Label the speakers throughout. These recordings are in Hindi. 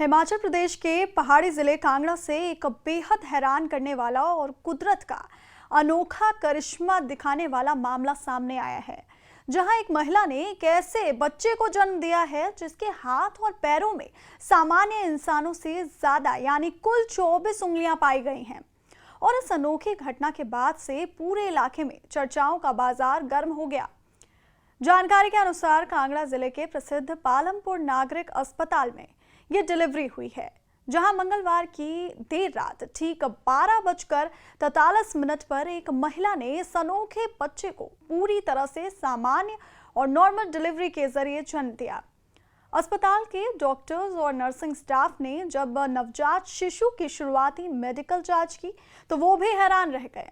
Speaker 1: हिमाचल प्रदेश के पहाड़ी जिले कांगड़ा से एक बेहद हैरान करने वाला और कुदरत का अनोखा करिश्मा दिखाने वाला मामला सामने आया है, जहां एक महिला ने एक ऐसे बच्चे को जन्म दिया है जिसके हाथ और पैरों में सामान्य इंसानों से ज्यादा यानी कुल 24 उंगलियां पाई गई हैं। और इस अनोखी घटना के बाद से पूरे इलाके में चर्चाओं का बाजार गर्म हो गया। जानकारी के अनुसार कांगड़ा जिले के प्रसिद्ध पालमपुर नागरिक अस्पताल में ये डिलीवरी हुई है, जहां मंगलवार की देर रात ठीक 12:43 पर एक महिला ने इस अनोखे बच्चे को पूरी तरह से सामान्य और नॉर्मल डिलीवरी के जरिए जन्म दिया। अस्पताल के डॉक्टर्स और नर्सिंग स्टाफ ने जब नवजात शिशु की शुरुआती मेडिकल जांच की तो वो भी हैरान रह गए,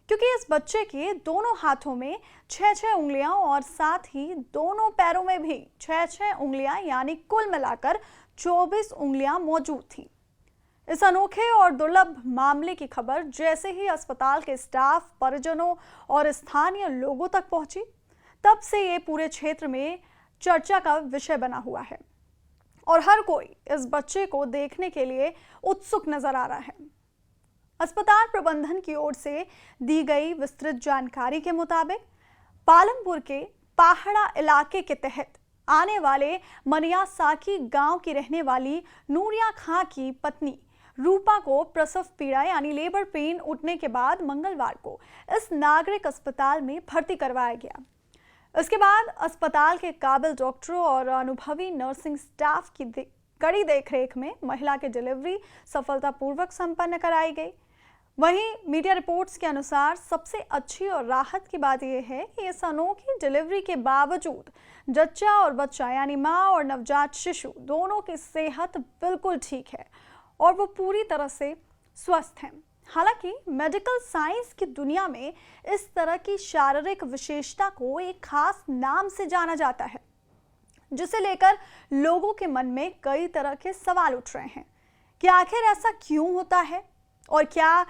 Speaker 1: क्योंकि इस बच्चे के दोनों हाथों में 6 उंगलियां और साथ ही दोनों पैरों में भी 6 उंगलियां यानी कुल मिलाकर 24 उंगलियां मौजूद थीं। इस अनोखे और दुर्लभ मामले की खबर जैसे ही अस्पताल के स्टाफ, परिजनों और स्थानीय लोगों तक पहुंची, तब से ये पूरे क्षेत्र में चर्चा का विषय बना हुआ है और हर कोई इस बच्चे को देखने के लिए उत्सुक नजर आ रहा है। अस्पताल प्रबंधन की ओर से दी गई विस्तृत जानकारी के मुताबिक पालमपुर के पहाड़ा इलाके के तहत आने वाले मनियासाकी गांव की रहने वाली नूरिया खां की पत्नी रूपा को प्रसव पीड़ा यानी लेबर पेन उठने के बाद मंगलवार को इस नागरिक अस्पताल में भर्ती करवाया गया। इसके बाद अस्पताल के काबिल डॉक्टरों और अनुभवी नर्सिंग स्टाफ की कड़ी देखरेख में महिला की डिलीवरी सफलतापूर्वक संपन्न कराई गई। वहीं मीडिया रिपोर्ट्स के अनुसार सबसे अच्छी और राहत की बात यह है कि इस अनोखी डिलीवरी के बावजूद जच्चा और बच्चा यानी मां और नवजात शिशु दोनों की सेहत बिल्कुल ठीक है और वो पूरी तरह से स्वस्थ हैं। हालांकि मेडिकल साइंस की दुनिया में इस तरह की शारीरिक विशेषता को एक खास नाम से जाना जाता है, जिसे लेकर लोगों के मन में कई तरह के सवाल उठ रहे हैं कि आखिर ऐसा क्यों होता है और क्या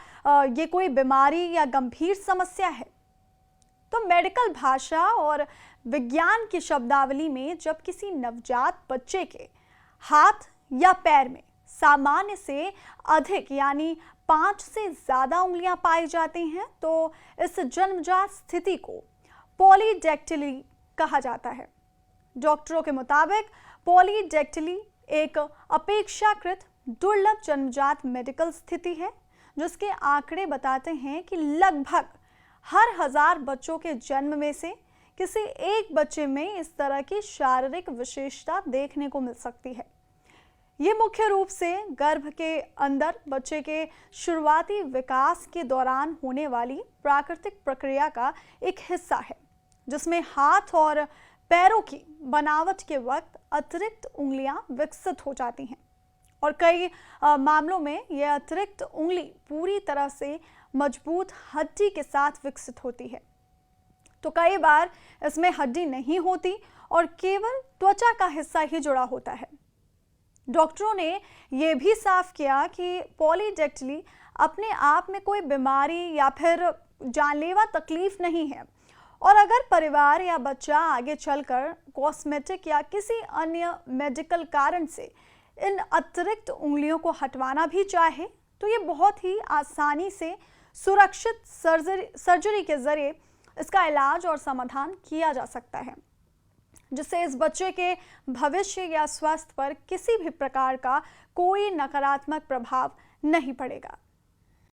Speaker 1: ये कोई बीमारी या गंभीर समस्या है। तो मेडिकल भाषा और विज्ञान की शब्दावली में जब किसी नवजात बच्चे के हाथ या पैर में सामान्य से अधिक यानी 5 से ज्यादा उंगलियां पाई जाती हैं, तो इस जन्मजात स्थिति को पॉलीडेक्टिली कहा जाता है। डॉक्टरों के मुताबिक पॉलीडेक्टिली एक अपेक्षाकृत दुर्लभ जन्मजात मेडिकल स्थिति है, जिसके आंकड़े बताते हैं कि लगभग हर 1000 बच्चों के जन्म में से किसी एक बच्चे में इस तरह की शारीरिक विशेषता देखने को मिल सकती है। ये मुख्य रूप से गर्भ के अंदर बच्चे के शुरुआती विकास के दौरान होने वाली प्राकृतिक प्रक्रिया का एक हिस्सा है, जिसमें हाथ और पैरों की बनावट के वक्त अतिरिक्त उंगलियां विकसित हो जाती हैं और कई मामलों में यह अतिरिक्त उंगली पूरी तरह से मजबूत हड्डी के साथ विकसित होती है। तो कई बार इसमें हड्डी नहीं होती और केवल त्वचा का हिस्सा ही जुड़ा होता है। डॉक्टरों ने यह भी साफ किया कि पॉलीडेक्टिली अपने आप में कोई बीमारी या फिर जानलेवा तकलीफ नहीं है और अगर परिवार या बच्चा आगे चलकर कॉस्मेटिक या किसी अन्य मेडिकल कारण से इन अतिरिक्त उंगलियों को हटवाना भी चाहे, तो ये बहुत ही आसानी से सुरक्षित सर्जरी के जरिए इसका इलाज और समाधान किया जा सकता है, जिससे इस बच्चे के भविष्य या स्वास्थ्य पर किसी भी प्रकार का कोई नकारात्मक प्रभाव नहीं पड़ेगा।